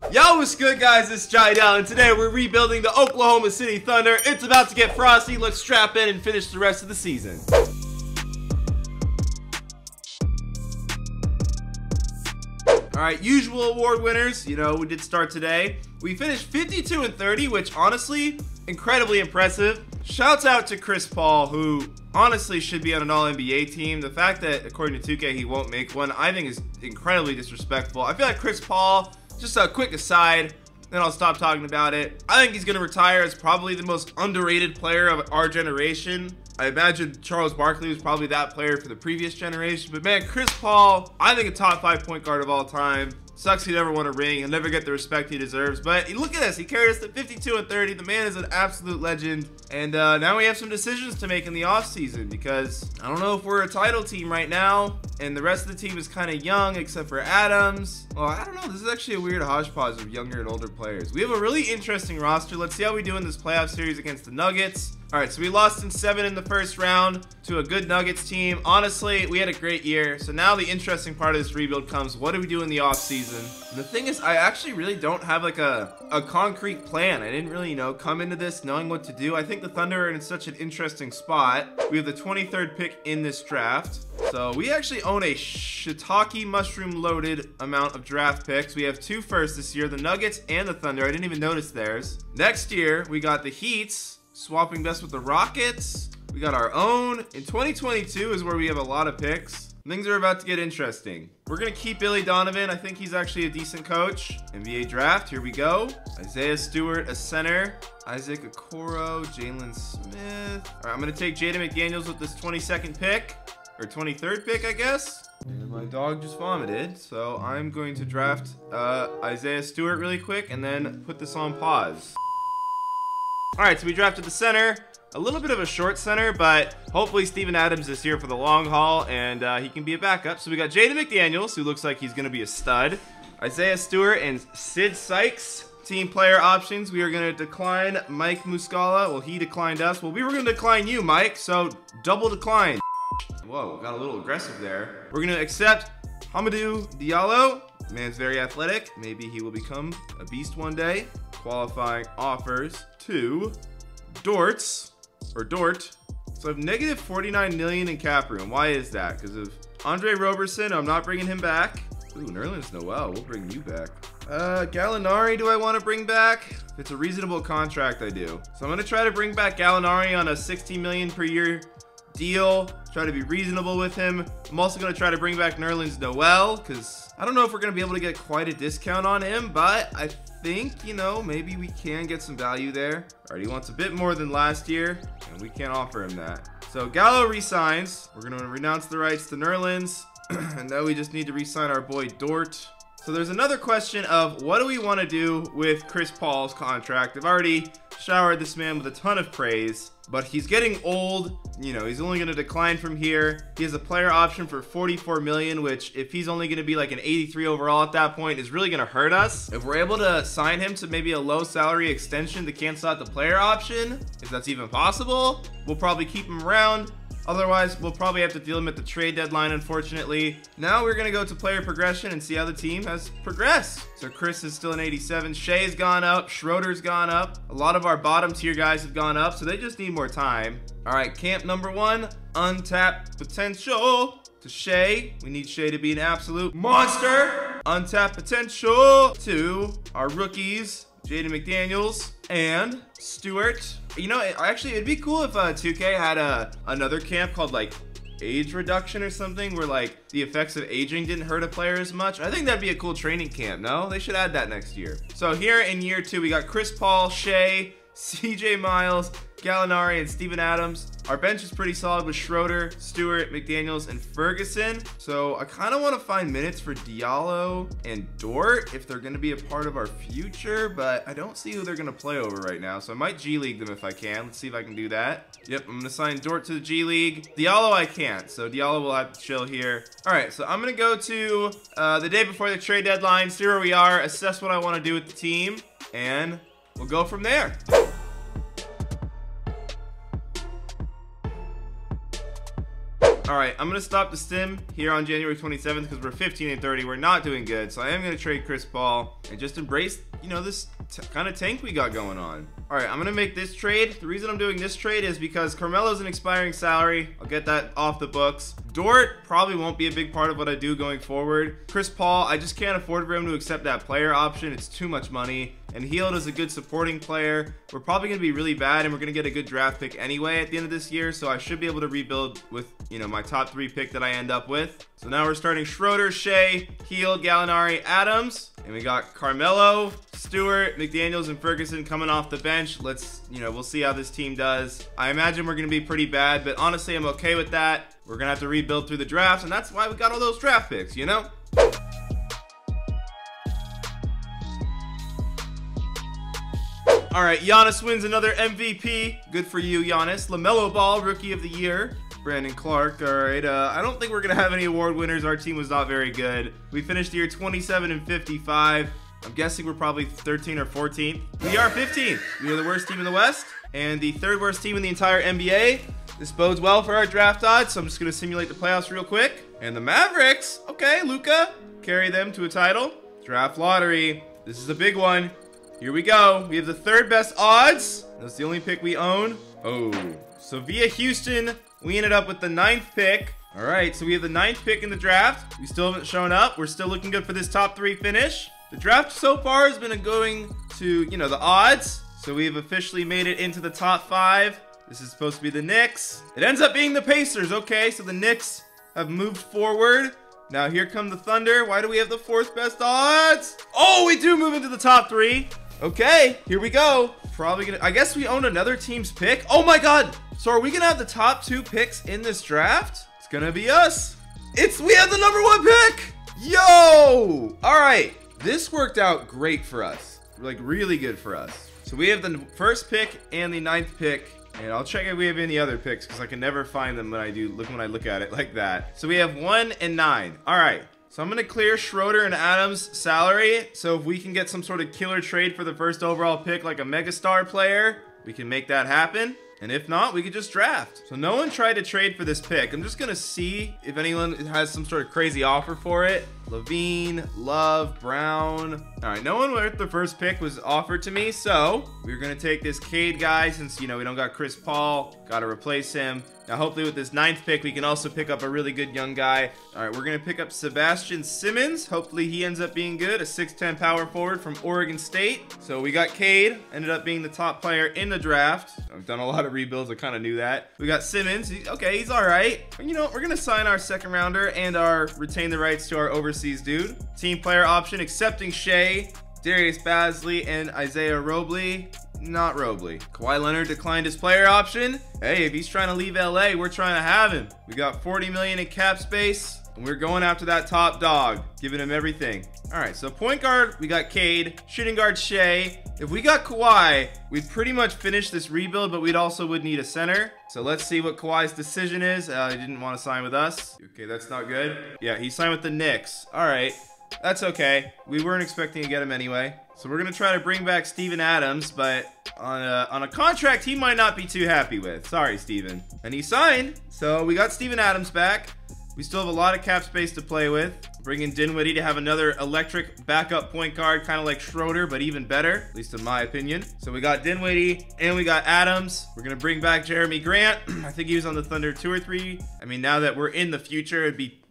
Yo, what's good, guys? It's Jydell, and today we're rebuilding the Oklahoma City Thunder. It's about to get frosty. Let's strap in and finish the rest of the season. Alright, usual award winners. You know, we did start today. We finished 52-30, which honestly, incredibly impressive. Shouts out to Chris Paul, who honestly should be on an all-NBA team. The fact that, according to 2K, he won't make one, I think is incredibly disrespectful. I feel like Chris Paul, just a quick aside, then I'll stop talking about it. I think he's going to retire as probably the most underrated player of our generation. I imagine Charles Barkley was probably that player for the previous generation. But man, Chris Paul, I think a top 5 point guard of all time. Sucks he never won a ring. He'll never get the respect he deserves. But look at this. He carried us to 52-30. The man is an absolute legend. And now we have some decisions to make in the offseason because I don't know if we're a title team right now. And the rest of the team is kind of young except for Adams. Well, I don't know. This is actually a weird hodgepodge of younger and older players. We have a really interesting roster. Let's see how we do in this playoff series against the Nuggets. All right, so we lost in 7 in the first round to a good Nuggets team. Honestly, we had a great year. So now the interesting part of this rebuild comes, what do we do in the offseason? And the thing is, I actually really don't have like a concrete plan. I didn't really, come into this knowing what to do. I think the Thunder are in such an interesting spot. We have the 23rd pick in this draft. So we actually own a shiitake mushroom loaded amount of draft picks. We have 2 firsts this year, the Nuggets and the Thunder. I didn't even notice theirs. Next year, we got the Heats. Swapping best with the Rockets. We got our own. In 2022 is where we have a lot of picks. Things are about to get interesting. We're going to keep Billy Donovan. I think he's actually a decent coach. NBA draft. Here we go. Isaiah Stewart, a center. Isaac Okoro, Jalen Smith. All right, I'm going to take Jaden McDaniels with this 22nd pick. Or 23rd pick, I guess. And my dog just vomited. So I'm going to draft Isaiah Stewart really quick and then put this on pause. All right, so we drafted the center, a little bit of a short center, but hopefully Steven Adams is here for the long haul and he can be a backup. So we got Jaden McDaniels, who looks like he's going to be a stud. Isaiah Stewart and Sid Sykes. Team player options, we are going to decline Mike Muscala. Well, he declined us. Well, we were going to decline you, Mike, so double decline. Whoa, got a little aggressive there. We're going to accept Hamidou Diallo. The man's very athletic. Maybe he will become a beast one day. Qualifying offers to Dort. So I have negative 49 million in cap room. Why is that? Because of Andre Roberson. I'm not bringing him back. Ooh, Nerlens Noel. We'll bring you back. Gallinari, do I want to bring back? If it's a reasonable contract, I do. So I'm going to try to bring back Gallinari on a 16 million per year deal. Try to be reasonable with him. I'm also going to try to bring back Nerlens Noel because I don't know if we're going to be able to get quite a discount on him, but I think, maybe we can get some value there. All right, he wants a bit more than last year, and we can't offer him that. So Gallo resigns. We're going to renounce the rights to Nerlens, and now we just need to re-sign our boy Dort. So there's another question of what do we want to do with Chris Paul's contract? I've already showered this man with a ton of praise, but he's getting old. He's only going to decline from here. He has a player option for 44 million, which if he's only going to be like an 83 overall at that point is really going to hurt us. If we're able to sign him to maybe a low salary extension to cancel out the player option, if that's even possible, we'll probably keep him around. Otherwise, we'll probably have to deal him at the trade deadline, unfortunately. Now we're going to go to player progression and see how the team has progressed. So Chris is still an 87. Shea's gone up. Schroeder's gone up. A lot of our bottom tier guys have gone up, so they just need more time. All right, camp number 1, untapped potential to Shea. We need Shea to be an absolute monster. Untapped potential to our rookies, Jaden McDaniels and Stewart. Actually, it'd be cool if 2K had another camp called like age reduction or something where like the effects of aging didn't hurt a player as much. I think that'd be a cool training camp. No, they should add that next year. So here in year 2, we got Chris Paul, Shea, CJ Miles, Gallinari, and Steven Adams. Our bench is pretty solid with Schroeder, Stewart, McDaniels, and Ferguson. So I kind of want to find minutes for Diallo and Dort if they're going to be a part of our future, but I don't see who they're going to play over right now. So I might G League them if I can. Let's see if I can do that. Yep, I'm going to sign Dort to the G League. Diallo I can't, so Diallo will have to chill here. All right, so I'm going to go to the day before the trade deadline, see where we are, assess what I want to do with the team, and we'll go from there. All right, I'm gonna stop the stim here on January 27th because we're 15 and 30. We're not doing good, so I am gonna trade Chris Paul and just embrace, you know, this kind of tank we got going on. All right, I'm gonna make this trade. The reason I'm doing this trade is because Carmelo's an expiring salary. I'll get that off the books. Dort probably won't be a big part of what I do going forward. Chris Paul, I just can't afford for him to accept that player option. It's too much money. And Hield is a good supporting player. We're probably going to be really bad, and we're going to get a good draft pick anyway at the end of this year, so I should be able to rebuild with, you know, my top 3 pick that I end up with. So now we're starting Schroeder, Shea, Hield, Gallinari, Adams, and we got Carmelo, Stewart, McDaniels, and Ferguson coming off the bench. Let's, you know, we'll see how this team does. I imagine we're going to be pretty bad, but honestly, I'm okay with that. We're going to have to rebuild through the drafts, and that's why we got all those draft picks, you know? All right, Giannis wins another MVP. Good for you, Giannis. LaMelo Ball, Rookie of the Year. Brandon Clark. All right, I don't think we're gonna have any award winners. Our team was not very good. We finished the year 27 and 55. I'm guessing we're probably 13 or 14th. We are 15th. We are the worst team in the West and the 3rd worst team in the entire NBA. This bodes well for our draft odds, so I'm just gonna simulate the playoffs real quick. And the Mavericks, okay, Luka, carry them to a title. Draft lottery. This is a big one. Here we go. We have the 3rd best odds. That's the only pick we own. Oh, so via Houston, we ended up with the 9th pick. All right, so we have the 9th pick in the draft. We still haven't shown up. We're still looking good for this top 3 finish. The draft so far has been going to, you know, the odds. So we have officially made it into the top 5. This is supposed to be the Knicks. It ends up being the Pacers. Okay, so the Knicks have moved forward. Now here come the Thunder. Why do we have the 4th best odds? Oh, we do move into the top 3. Okay, here we go. Probably gonna, I guess we own another team's pick. Oh my God. So are we gonna have the top 2 picks in this draft? It's gonna be us. We have the number 1 pick. Yo. All right. This worked out great for us. Like really good for us. So we have the 1st pick and the 9th pick. And I'll check if we have any other picks because I can never find them when I look at it like that. So we have 1 and 9. All right. So I'm going to clear Schroeder and Adams' salary. So if we can get some sort of killer trade for the 1st overall pick, like a megastar player, we can make that happen. And if not, we could just draft. So no one tried to trade for this pick. I'm just going to see if anyone has some sort of crazy offer for it. Levine, Love, Brown. All right, no one with the 1st pick was offered to me. So we're going to take this Cade guy since, you know, we don't got Chris Paul. Got to replace him. Now, hopefully with this 9th pick, we can also pick up a really good young guy. All right, we're going to pick up Sebastian Simmons. Hopefully he ends up being good. A 6'10" power forward from Oregon State. So we got Cade. Ended up being the top player in the draft. I've done a lot of rebuilds. I kind of knew that. We got Simmons. Okay, he's all right. You know, we're going to sign our 2nd rounder and retain the rights to our overseas dude. Team player option, accepting Shea, Darius Bazley, and Isaiah Robley. Not Robley. Kawhi Leonard declined his player option. Hey, if he's trying to leave LA, we're trying to have him. We got $40 million in cap space, and we're going after that top dog, giving him everything. All right, so point guard, we got Cade. Shooting guard, Shea. If we got Kawhi, we'd pretty much finish this rebuild, but we'd also would need a center. So let's see what Kawhi's decision is. He didn't want to sign with us. Okay, that's not good. Yeah, he signed with the Knicks. All right, that's okay. We weren't expecting to get him anyway. So we're going to try to bring back Steven Adams, but on a contract he might not be too happy with. Sorry, Steven. And he signed, so we got Steven Adams back. We still have a lot of cap space to play with. Bring in Dinwiddie to have another electric backup point guard, kind of like Schroeder, but even better, at least in my opinion. So we got Dinwiddie and we got Adams. We're going to bring back Jeremy Grant. I think he was on the Thunder 2 or 3. I mean, now that we're in the future, it'd be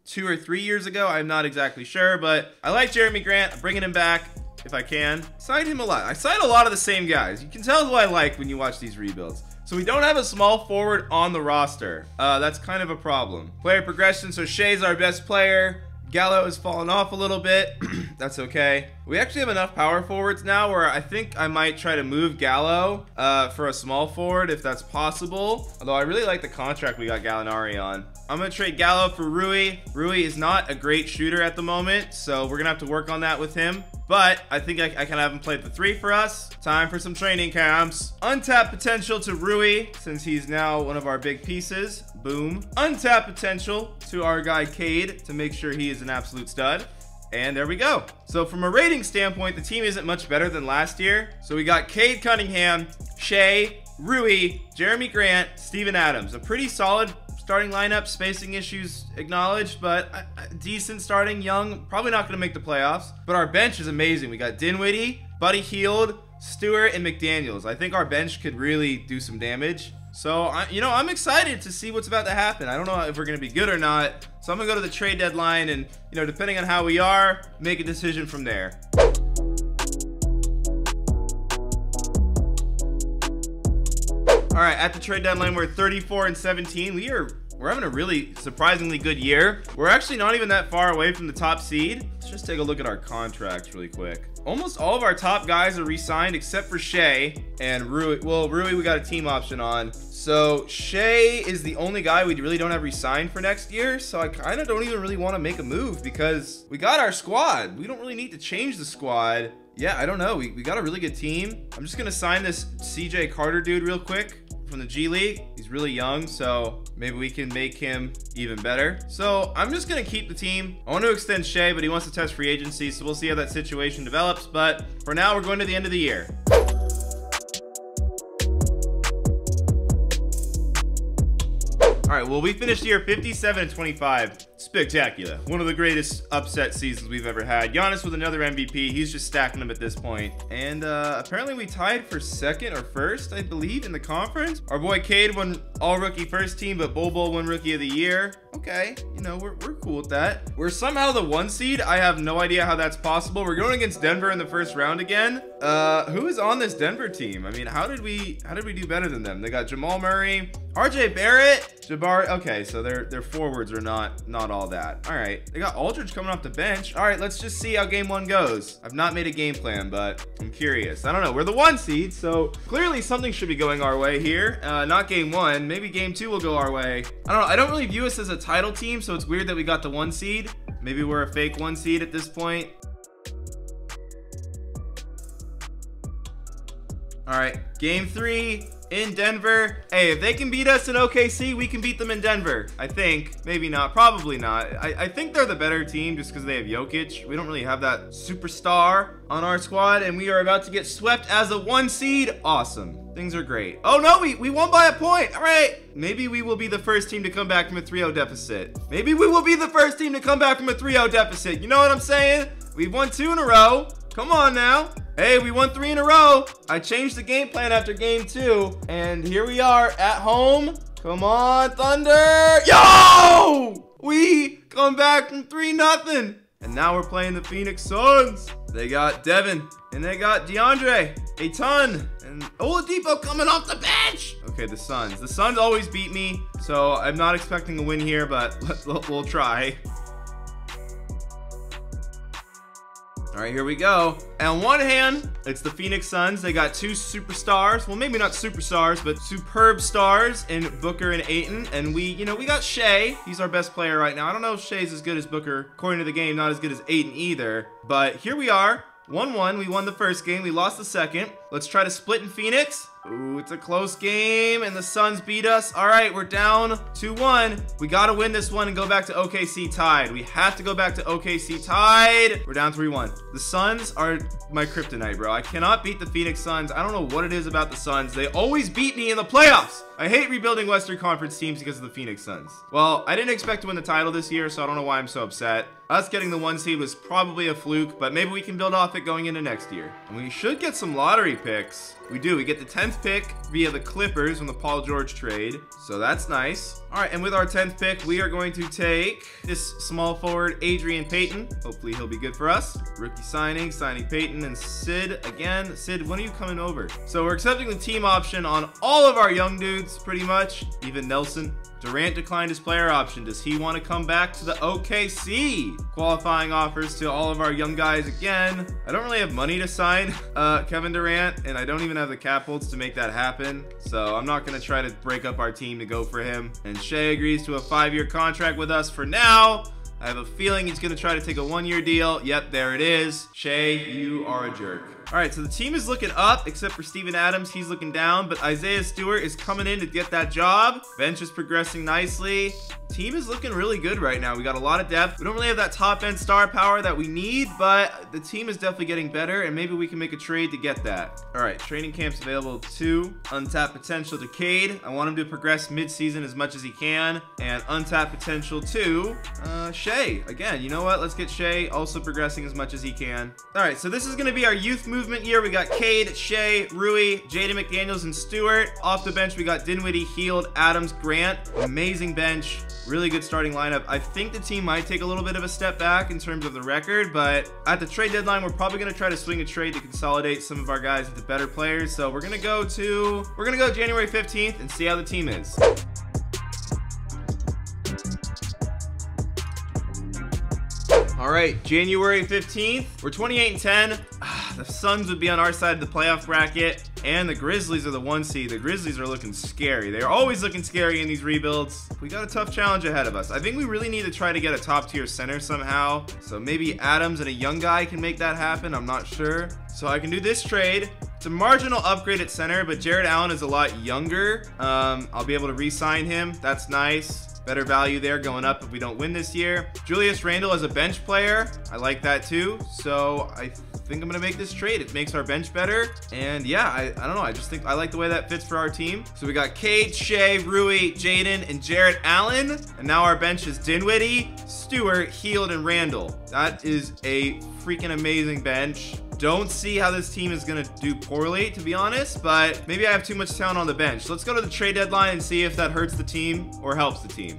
2 or 3 years ago. I'm not exactly sure, but I like Jeremy Grant. I'm bringing him back if I can. Sign him a lot. I sign a lot of the same guys. You can tell who I like when you watch these rebuilds. So we don't have a small forward on the roster. That's kind of a problem. Player progression, so Shea's our best player. Gallo has fallen off a little bit. That's okay. We actually have enough power forwards now where I think I might try to move Gallo for a small forward if that's possible. Although I really like the contract we got Gallinari on. I'm going to trade Gallo for Rui. Rui is not a great shooter at the moment, so we're going to have to work on that with him. But I think I can have him play the 3 for us. Time for some training camps. Untapped potential to Rui, since he's now one of our big pieces. Boom. Untapped potential to our guy Cade to make sure he is an absolute stud. And there we go. So from a rating standpoint, the team isn't much better than last year. So we got Cade Cunningham, Shea, Rui, Jeremy Grant, Steven Adams. A pretty solid starting lineup, spacing issues acknowledged, but decent starting, young. Probably not going to make the playoffs, but our bench is amazing. We got Dinwiddie, Buddy Hield, Stewart, and McDaniels. I think our bench could really do some damage. So, I'm excited to see what's about to happen. I don't know if we're going to be good or not. So I'm going to go to the trade deadline and, depending on how we are, make a decision from there. All right, at the trade deadline, we're 34-17. We're having a really surprisingly good year. We're actually not even that far away from the top seed. Let's just take a look at our contracts really quick. Almost all of our top guys are re-signed except for Shea and Rui. Well, Rui we got a team option on. So Shea is the only guy we really don't have re-signed for next year. So I kind of don't even really want to make a move because we got our squad. We don't really need to change the squad. Yeah, I don't know. We got a really good team. I'm just going to sign this CJ Carter dude real quick from the G League. He's really young, so maybe we can make him even better. So I'm just gonna keep the team. I want to extend Shea, but he wants to test free agency, so we'll see how that situation develops. But for now, we're going to the end of the year. All right, well, we finished the year 57-25. Spectacular. One of the greatest upset seasons we've ever had. Giannis with another MVP. He's just stacking them at this point. And apparently we tied for second or first, I believe, in the conference. Our boy Cade won all-rookie first team, but Bol Bol won rookie of the year. Okay, we're cool with that. We're somehow the 1 seed. I have no idea how that's possible. We're going against Denver in the first round again. Who is on this Denver team? I mean, how did we do better than them? They got Jamal Murray, RJ Barrett, Jabari. Okay, so their forwards are not all that. All right, they got Aldridge coming off the bench. All right, let's just see how game 1 goes. I've not made a game plan, but I'm curious. I don't know. We're the 1 seed, so clearly something should be going our way here. Not game 1. Maybe game 2 will go our way. I don't know. I don't really view us as a title team, so it's weird that we got the 1 seed. Maybe we're a fake 1 seed at this point. All right, game 3 in Denver. Hey, if they can beat us in OKC, we can beat them in Denver. I think. Maybe not. Probably not. I think they're the better team just because they have Jokic. We don't really have that superstar on our squad, and we are about to get swept as a 1 seed. Awesome. Things are great. Oh, no, we won by a point. All right. Maybe we will be the first team to come back from a 3-0 deficit. Maybe we will be the first team to come back from a 3-0 deficit. You know what I'm saying? We've won 2 in a row. Come on now. Hey, we won 3 in a row. I changed the game plan after game 2. And here we are at home. Come on, Thunder. Yo! We come back from 3-0. And now we're playing the Phoenix Suns. They got Devin. And they got DeAndre. A ton. And Oladipo coming off the bench. Okay, the Suns. The Suns always beat me. So I'm not expecting a win here, but we'll try. All right, here we go. On one hand, it's the Phoenix Suns. They got 2 superstars. Well, maybe not superstars, but superb stars in Booker and Ayton. And we got Shea. He's our best player right now. I don't know if Shea's as good as Booker. According to the game, not as good as Ayton either. But here we are. 1-1. We won the first game. We lost the second. Let's try to split in Phoenix. Ooh, it's a close game, and the Suns beat us. All right, we're down 2-1. We got to win this one and go back to OKC tied. We have to go back to OKC tied. We're down 3-1. The Suns are my kryptonite, bro. I cannot beat the Phoenix Suns. I don't know what it is about the Suns. They always beat me in the playoffs. I hate rebuilding Western Conference teams because of the Phoenix Suns. Well, I didn't expect to win the title this year, so I don't know why I'm so upset. Us getting the 1 seed was probably a fluke, but maybe we can build off it going into next year. And we should get some lottery picks. We do. We get the 10th pick via the Clippers from the Paul George trade. So that's nice. All right, and with our 10th pick, we are going to take this small forward, Adrian Payton. Hopefully he'll be good for us. Rookie signing Payton and Sid again. Sid, when are you coming over? So we're accepting the team option on all of our young dudes, pretty much. Even Nelson. Durant declined his player option. Does he want to come back to the OKC? Qualifying offers to all of our young guys again. I don't really have money to sign Kevin Durant, and I don't even have the cap holds to make that happen. So I'm not going to try to break up our team to go for him. And Shea agrees to a 5-year contract with us for now. I have a feeling he's going to try to take a 1-year deal. Yep, there it is. Shea, you are a jerk. All right, so the team is looking up, except for Steven Adams. He's looking down, but Isaiah Stewart is coming in to get that job. Bench is progressing nicely. team is looking really good right now. We got a lot of depth. We don't really have that top end star power that we need, but the team is definitely getting better, and maybe we can make a trade to get that. All right, training camp's available to untapped potential to Cade. I want him to progress mid-season as much as he can, and untapped potential to Shea. Again, you know what? Let's get Shea also progressing as much as he can. All right, so this is going to be our youth movement year. We got Cade, Shea, Rui, Jaden McDaniels, and Stewart. Off the bench, we got Dinwiddie, Heald, Adams, Grant. Amazing bench. Really good starting lineup. I think the team might take a little bit of a step back in terms of the record, but at the trade deadline, we're probably going to try to swing a trade to consolidate some of our guys into better players. So we're going to go January 15th and see how the team is. All right, January 15th, we're 28-10. The Suns would be on our side of the playoff bracket, and the Grizzlies are the 1 seed. The Grizzlies are looking scary. They're always looking scary in these rebuilds. We got a tough challenge ahead of us. I think we really need to try to get a top-tier center somehow. So maybe Adams and a young guy can make that happen. I'm not sure. So I can do this trade. It's a marginal upgrade at center, but Jared Allen is a lot younger. I'll be able to re-sign him. That's nice. Better value there going up if we don't win this year. Julius Randle as a bench player. I like that too. So I think I'm going to make this trade. It makes our bench better. And yeah, I don't know. I just think I like the way that fits for our team. So we got Cade, Shea, Rui, Jaden, and Jarrett Allen. And now our bench is Dinwiddie, Stewart, Heald, and Randle. That is a freaking amazing bench. Don't see how this team is going to do poorly, to be honest, but maybe I have too much talent on the bench. Let's go to the trade deadline and see if that hurts the team or helps the team.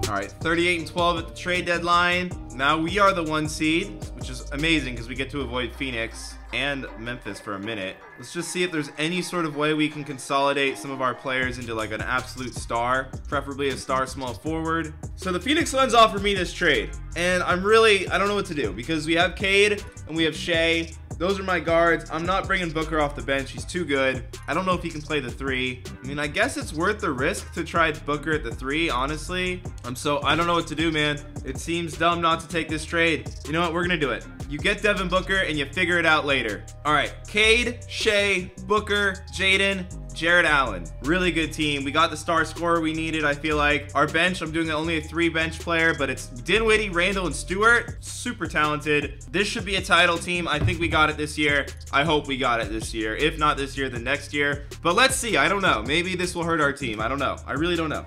All right, 38-12 at the trade deadline. Now we are the 1 seed, which is amazing because we get to avoid Phoenix and Memphis for a minute. Let's just see if there's any sort of way we can consolidate some of our players into like an absolute star, preferably a star small forward. So the Phoenix Suns offered me this trade, and I don't know what to do because we have Cade and we have Shea. Those are my guards. I'm not bringing Booker off the bench. He's too good. I don't know if he can play the 3. I mean, I guess it's worth the risk to try Booker at the 3, honestly. So I don't know what to do, man. It seems dumb not to take this trade. You know what? We're going to do it. You get Devin Booker and you figure it out later. All right, Cade, Shea, Booker, Jaden, Jarrett Allen. Really good team. We got the star scorer we needed, I feel like. Our bench, I'm doing only a 3 bench player, but it's Dinwiddie, Randle, and Stewart. Super talented. This should be a title team. I think we got it this year. I hope we got it this year. If not this year, then next year. But let's see. I don't know. Maybe this will hurt our team. I don't know. I really don't know.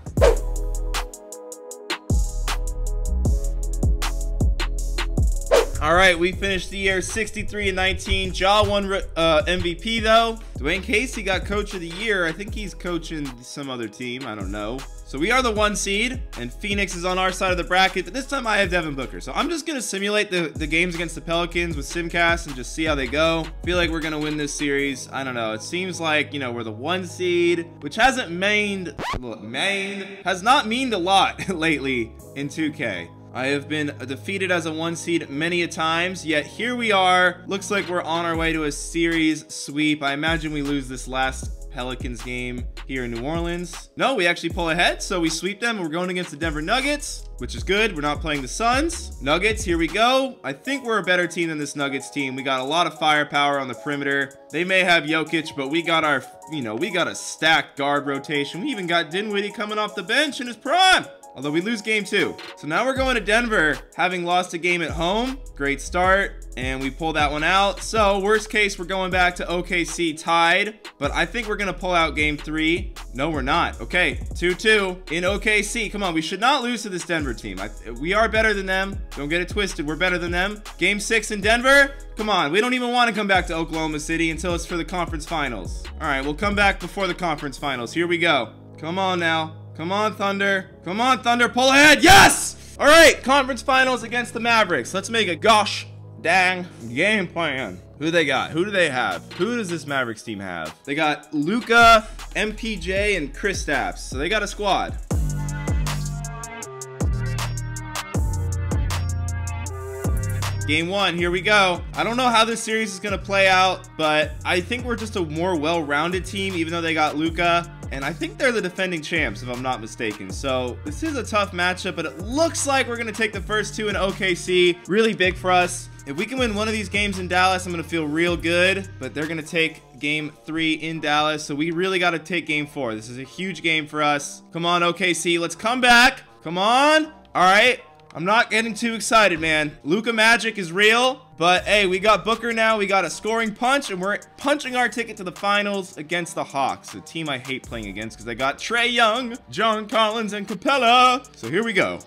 All right, we finished the year 63-19. Ja won MVP though. Dwayne Casey got Coach of the Year. I think he's coaching some other team. I don't know. So we are the 1 seed, and Phoenix is on our side of the bracket, but this time I have Devin Booker. So I'm just going to simulate the games against the Pelicans with Simcast and just see how they go. Feel like we're going to win this series. I don't know. It seems like, you know, we're the 1 seed, which has not meaned a lot lately in 2K. I have been defeated as a 1 seed many a times, yet here we are. Looks like we're on our way to a series sweep. I imagine we lose this last Pelicans game here in New Orleans. No, we actually pull ahead, so we sweep them. We're going against the Denver Nuggets, which is good. We're not playing the Suns. Nuggets, here we go. I think we're a better team than this Nuggets team. We got a lot of firepower on the perimeter. They may have Jokic, but we got our, we got a stacked guard rotation. We even got Dinwiddie coming off the bench in his prime. Although we lose game 2. So now we're going to Denver, having lost a game at home. Great start, and we pull that one out. So worst case, we're going back to OKC tied. But I think we're going to pull out game 3. No, we're not. Okay, 2-2 in OKC. Come on, we should not lose to this Denver team. We are better than them. Don't get it twisted. We're better than them. Game 6 in Denver. Come on, we don't even want to come back to Oklahoma City until it's for the conference finals. All right, we'll come back before the conference finals. Here we go. Come on now. Come on, Thunder. Come on, Thunder. Pull ahead. Yes! All right, conference finals against the Mavericks. Let's make a gosh dang game plan. Who they got? Who do they have? Who does this Mavericks team have? They got Luka, MPJ, and Kristaps. So they got a squad. Game 1, here we go. I don't know how this series is going to play out, but I think we're just a more well-rounded team, even though they got Luka. and I think they're the defending champs if I'm not mistaken. So this is a tough matchup, but it looks like we're gonna take the first two in OKC. Really big for us. If we can win one of these games in Dallas, I'm gonna feel real good, but they're gonna take game 3 in Dallas, so we really got to take game 4. This is a huge game for us. Come on, OKC, let's come back. Come on. All right, I'm not getting too excited, man. Luka magic is real, but hey, we got Booker now. We got a scoring punch, and we're punching our ticket to the finals against the Hawks, a team I hate playing against because they got Trae Young, John Collins, and Capella. So here we go.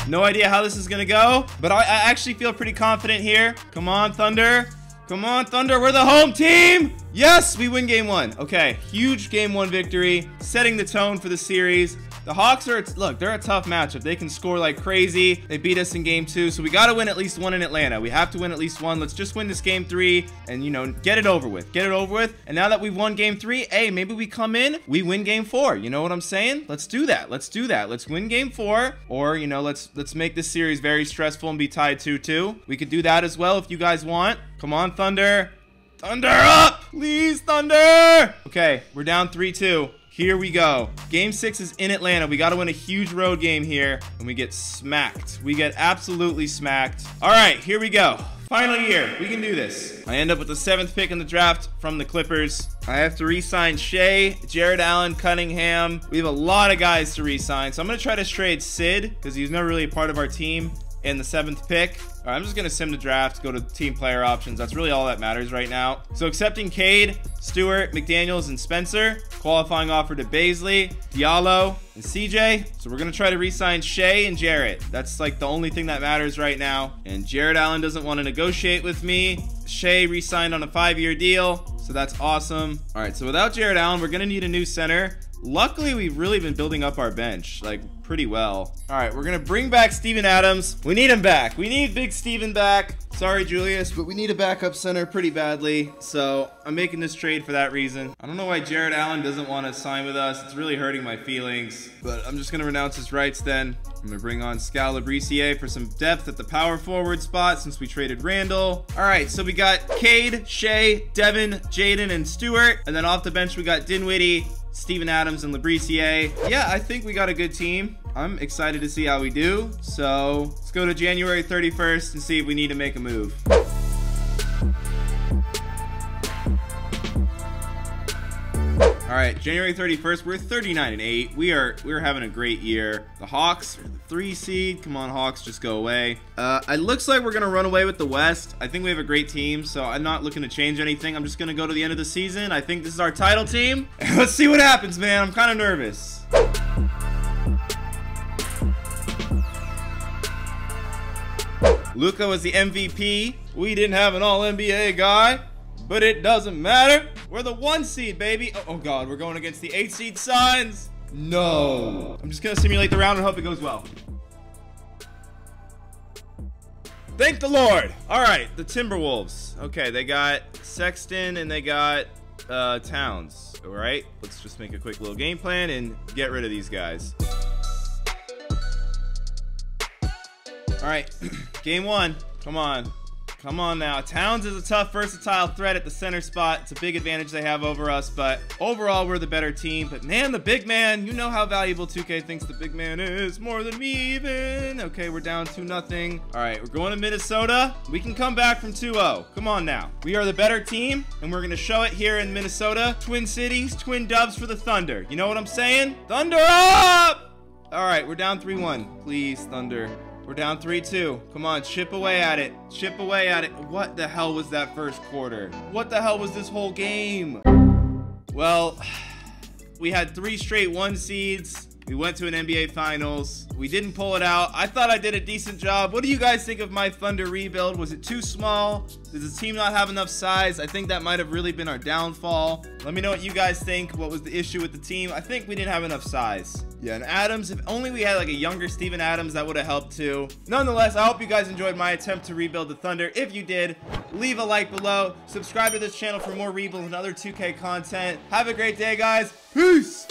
No idea how this is gonna go, but I actually feel pretty confident here. Come on, Thunder. Come on, Thunder. We're the home team. Yes, we win game 1. Okay, huge game 1 victory, setting the tone for the series. The Hawks are, look, they're a tough matchup. They can score like crazy. They beat us in game 2, so we got to win at least 1 in Atlanta. We have to win at least 1. Let's just win this game 3 and, you know, get it over with. Get it over with. And now that we've won game 3, hey, maybe we come in, we win game 4. You know what I'm saying? Let's do that. Let's do that. Let's win game 4, or, you know, let's make this series very stressful and be tied 2-2. We could do that as well if you guys want. Come on, Thunder. Thunder up! Please, Thunder! Okay, we're down 3-2. Here we go. Game 6 is in Atlanta. We got to win a huge road game here, and we get smacked. We get absolutely smacked. All right, here we go. Final year. We can do this. I end up with the 7th pick in the draft from the Clippers. I have to re-sign Shea, Jared Allen, Cunningham. We have a lot of guys to re-sign, so I'm going to try to trade Sid because he's never really a part of our team in the 7th pick. All right, I'm just going to sim the draft, go to team player options. That's really all that matters right now. So accepting Cade, Stewart, McDaniels, and Spencer. Qualifying offer to Baisley, Diallo, and CJ. So we're going to try to re-sign Shea and Jarrett. That's like the only thing that matters right now. And Jared Allen doesn't want to negotiate with me. Shea re-signed on a 5-year deal, so that's awesome. All right, so without Jared Allen, we're going to need a new center. Luckily, we've really been building up our bench, like, pretty well. All right, we're going to bring back Steven Adams. We need him back. We need Big Steven back. Sorry, Julius, but we need a backup center pretty badly, so I'm making this trade for that reason. I don't know why Jared Allen doesn't want to sign with us. It's really hurting my feelings, but I'm just going to renounce his rights then. I'm going to bring on Skal Labrisier for some depth at the power forward spot since we traded Randall. All right, so we got Cade, Shea, Devin, Jaden, and Stewart, and then off the bench we got Dinwiddie, Steven Adams, and Labrisier. Yeah, I think we got a good team. I'm excited to see how we do. So let's go to January 31st and see if we need to make a move. All right, January 31st, we're 39-8. We're having a great year. The Hawks are the 3 seed. Come on, Hawks, just go away. It looks like we're gonna run away with the West. I think we have a great team, so I'm not looking to change anything. I'm just gonna go to the end of the season. I think this is our title team. Let's see what happens, man. I'm kind of nervous. Luka was the MVP. We didn't have an all-NBA guy, but it doesn't matter. We're the 1 seed, baby. Oh God, we're going against the 8 seed Suns. No. I'm just gonna simulate the round and hope it goes well. Thank the Lord. All right, the Timberwolves. Okay, they got Sexton and they got Towns. All right, let's just make a quick little game plan and get rid of these guys. All right, game 1. Come on. Come on now. Towns is a tough, versatile threat at the center spot. It's a big advantage they have over us, but overall, we're the better team. But man, the big man, you know how valuable 2K thinks the big man is, more than me even. Okay, we're down 2-0. All right, we're going to Minnesota. We can come back from 2-0. Come on now. We are the better team, and we're going to show it here in Minnesota. Twin Cities, twin dubs for the Thunder. You know what I'm saying? Thunder up! All right, we're down 3-1. Please, Thunder. We're down 3-2. Come on, chip away at it. Chip away at it. What the hell was that first quarter? What the hell was this whole game? Well, we had 3 straight 1 seeds. We went to an NBA Finals. We didn't pull it out. I thought I did a decent job. What do you guys think of my Thunder rebuild? Was it too small? Does the team not have enough size? I think that might have really been our downfall. Let me know what you guys think. What was the issue with the team? I think we didn't have enough size. Yeah, and Adams, if only we had like a younger Steven Adams, that would have helped too. Nonetheless, I hope you guys enjoyed my attempt to rebuild the Thunder. If you did, leave a like below. Subscribe to this channel for more rebuilds and other 2K content. Have a great day, guys. Peace!